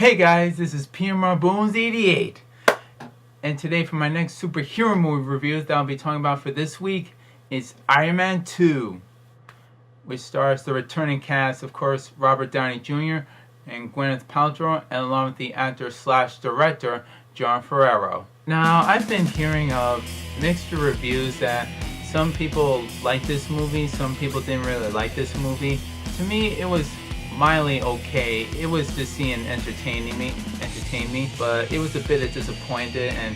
Hey guys, this is P.M.R.Bonez88, and today for my next superhero movie review that I'll be talking about for this week is Iron Man 2, which stars the returning cast, of course, Robert Downey Jr. and Gwyneth Paltrow, and along with the actor/director Jon Favreau. Now, I've been hearing of mixed reviews that some people like this movie, some people didn't really like this movie. To me, it was mildly okay. It was just seeing entertain me, but it was a bit disappointed. And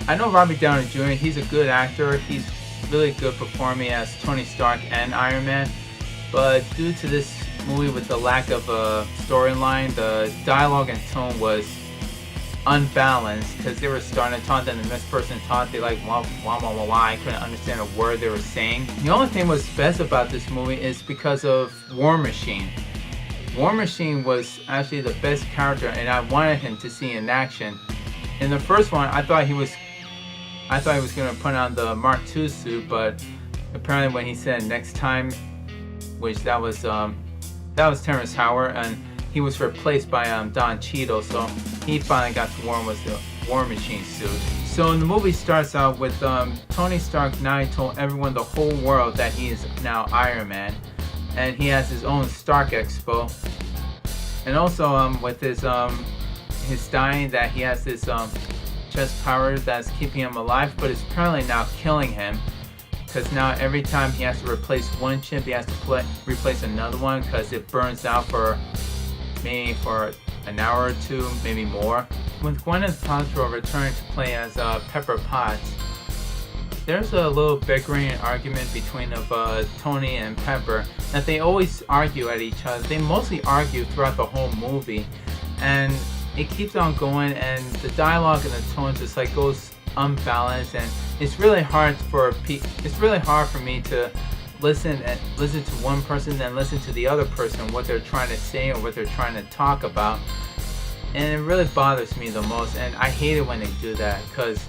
I know Robert Downey Jr., he's a good actor. He's really good performing as Tony Stark and Iron Man. But due to this movie with the lack of a storyline, the dialogue and tone was unbalanced because they were starting to talk, then the next person talked, they like wah wah wah wah wah. I couldn't understand a word they were saying. The only thing was best about this movie is because of War Machine. War Machine was actually the best character, and I wanted him to see in action. In the first one, I thought he was gonna put on the Mark II suit, but apparently when he said next time, which that was Terrence Howard, and he was replaced by Don Cheadle, so he finally got to War with the War Machine suit. So the movie starts out with Tony Stark now told everyone, the whole world, that he is now Iron Man. And he has his own Stark Expo, and also with his dying, that he has this chest power that's keeping him alive, but it's apparently now killing him, because now every time he has to replace one chip, he has to replace another one, because it burns out for maybe for an hour or two, maybe more. With Gwyneth Paltrow returning to play as Pepper Potts, there's a little bickering argument between Tony and Pepper that they always argue at each other. They mostly argue throughout the whole movie, and it keeps on going, and the dialogue and the tone just like goes unbalanced, and it's really hard for me to listen to one person, then listen to the other person, what they're trying to say or what they're trying to talk about, and it really bothers me the most. And I hate it when they do that, because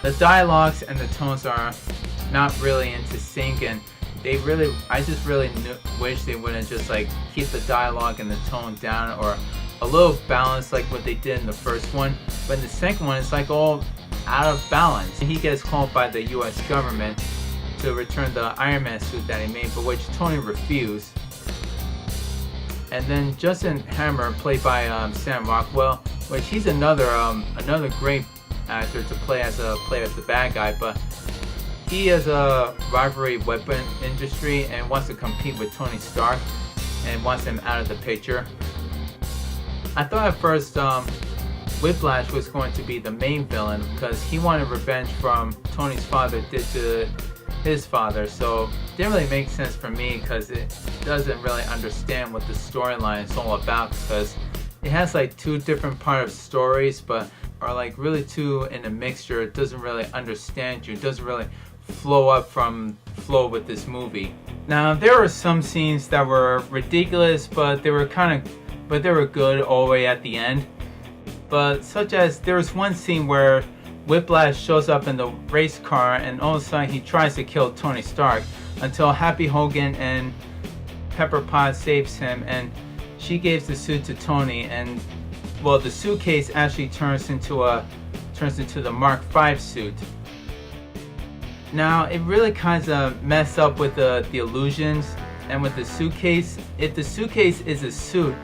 the dialogues and the tones are not really into sync, and I just really wish they wouldn't just like keep the dialogue and the tone down, or a little balance like what they did in the first one. But in the second one, it's like all out of balance. He gets called by the US government to return the Iron Man suit that he made, but which Tony refused. And then Justin Hammer, played by Sam Rockwell, which he's another great actor to play as the bad guy, but he has a rivalry weapon industry and wants to compete with Tony Stark and wants him out of the picture. I thought at first Whiplash was going to be the main villain, because he wanted revenge from Tony's father did to his father, so it didn't really make sense for me, because it doesn't really understand what the storyline is all about, because it has like two different part of stories, but are like really two in a mixture. It doesn't really understand you. It doesn't really flow with this movie. Now, there were some scenes that were ridiculous, but they were good all the way at the end. But such as, there was one scene where Whiplash shows up in the race car, and all of a sudden he tries to kill Tony Stark, until Happy Hogan and Pepper Potts saves him, and she gives the suit to Tony, and well, the suitcase actually turns into the Mark V suit. Now, it really kind of messed up with the illusions, and with the suitcase. If the suitcase is a suit,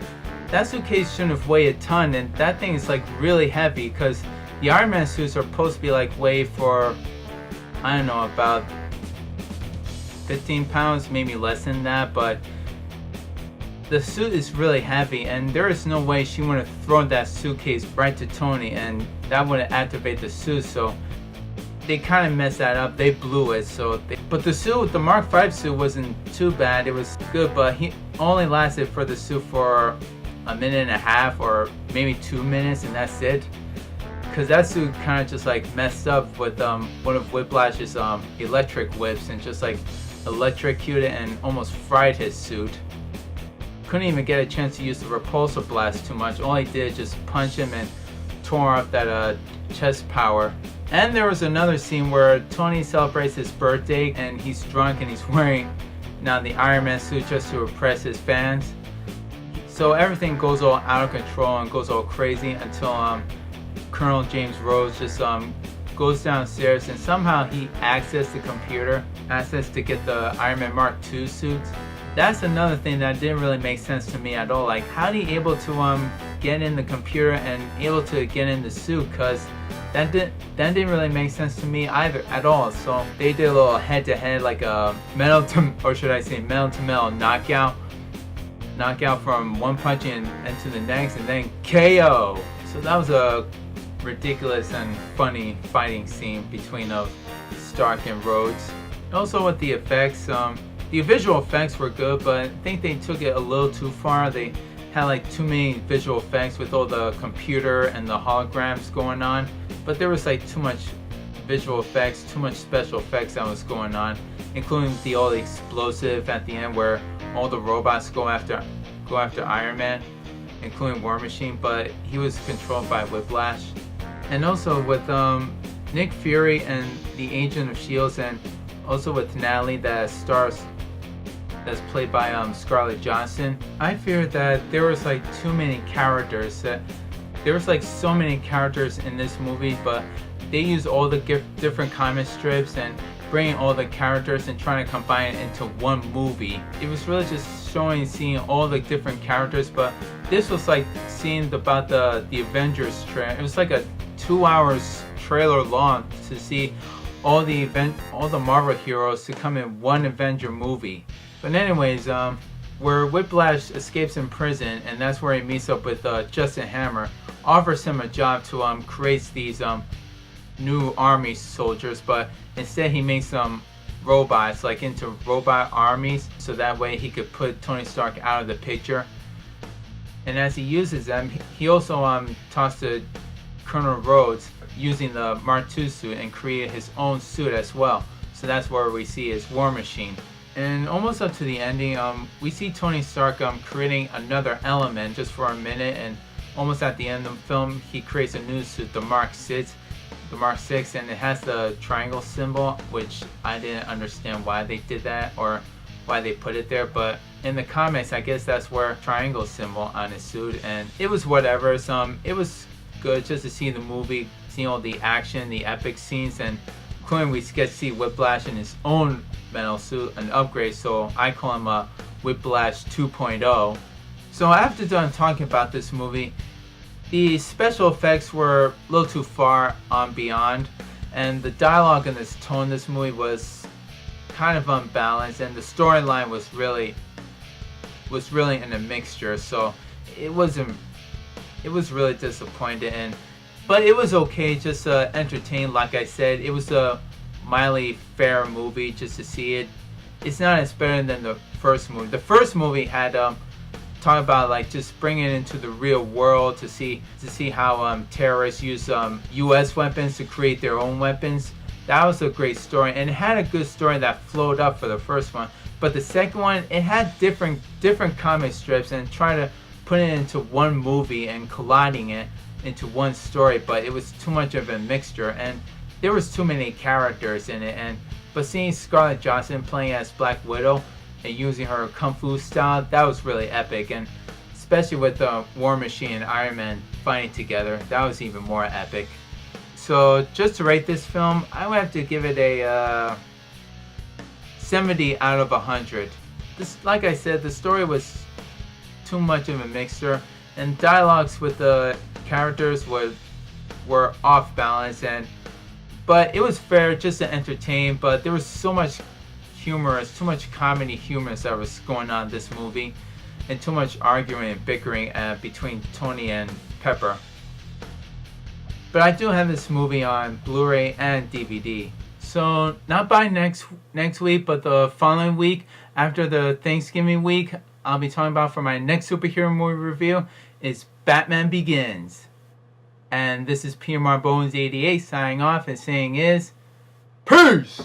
that suitcase shouldn't have weighed a ton, and that thing is like really heavy, because the Iron Man suits are supposed to be like weigh for, I don't know, about 15 pounds, maybe less than that, but the suit is really heavy, and there is no way she would have thrown that suitcase right to Tony, and that wouldn't activate the suit. So they kind of messed that up. They blew it. But the suit, the Mark V suit, wasn't too bad. It was good, but he only lasted for the suit for a minute and a half, or maybe 2 minutes, and that's it. Because that suit kind of just like messed up with one of Whiplash's electric whips, and just like electrocuted and almost fried his suit. Couldn't even get a chance to use the repulsor blast too much. All he did just punch him and tore off that chest power. And there was another scene where Tony celebrates his birthday, and he's drunk, and he's wearing now the Iron Man suit just to impress his fans. So everything goes all out of control and goes all crazy until Colonel James Rhodes just goes downstairs and somehow he accessed the computer, access to get the Iron Man Mark II suits. That's another thing that didn't really make sense to me at all. Like, how did he able to get in the computer and able to get in the suit? Cause that didn't really make sense to me either at all. So they did a little head-to-head, like a metal to metal knockout from one punch into the next, and then KO. So that was a ridiculous and funny fighting scene between Stark and Rhodes. Also with the effects, the visual effects were good, but I think they took it a little too far. They had like too many visual effects with all the computer and the holograms going on, but there was like too much visual effects, too much special effects that was going on, including all the explosive at the end where all the robots go after Iron Man, including War Machine, but he was controlled by Whiplash. And also with Nick Fury and the Agent of Shields, and also with Natalie that's played by Scarlett Johansson. I fear that there was like too many characters. There was like so many characters in this movie, but they used all the different comic strips and bringing all the characters and trying to combine it into one movie. It was really just seeing all the different characters, but this was like seeing about the Avengers trailer. It was like a 2 hours trailer long to see all the Marvel heroes to come in one Avenger movie. But anyways, where Whiplash escapes in prison, and that's where he meets up with Justin Hammer, offers him a job to create these new army soldiers, but instead he makes some robots like into robot armies, so that way he could put Tony Stark out of the picture. And as he uses them, he also talks to Colonel Rhodes using the Mark II suit and create his own suit as well. So that's where we see his War Machine. And almost up to the ending, we see Tony Stark creating another element just for a minute, and almost at the end of the film, he creates a new suit, the Mark 6, and it has the triangle symbol, which I didn't understand why they did that or why they put it there, but in the comics, I guess that's where triangle symbol on his suit, and it was whatever. It was good just to see the movie, seeing all the action, the epic scenes, and including we get to see Whiplash in his own metal suit, an upgrade, so I call him a Whiplash 2.0. So after done talking about this movie, the special effects were a little too far beyond, and the dialogue and this tone of this movie was kind of unbalanced, and the storyline was really in a mixture, so it was really disappointing, but it was okay, just entertained. Like I said, it was a mildly fair movie just to see it. It's not as better than the first movie. The first movie had talk about like just bringing it into the real world to see how terrorists use U.S. weapons to create their own weapons. That was a great story, and it had a good story that flowed up for the first one. But the second one, it had different comic strips and trying to put it into one movie and colliding it into one story, but it was too much of a mixture, and there was too many characters in it. But seeing Scarlett Johansson playing as Black Widow and using her kung fu style, that was really epic, and especially with War Machine and Iron Man fighting together, that was even more epic. So just to rate this film, I would have to give it a 70 out of 100. Like I said, the story was too much of a mixture, and dialogues with the characters were off balance, but it was fair just to entertain. But there was so much too much comedy humor that was going on in this movie, and too much arguing and bickering between Tony and Pepper. But I do have this movie on Blu-ray and DVD. So not by next week, but the following week after the Thanksgiving week, I'll be talking about for my next superhero movie review is Batman Begins. And this is P.M.R.Bonez88 signing off and saying is peace!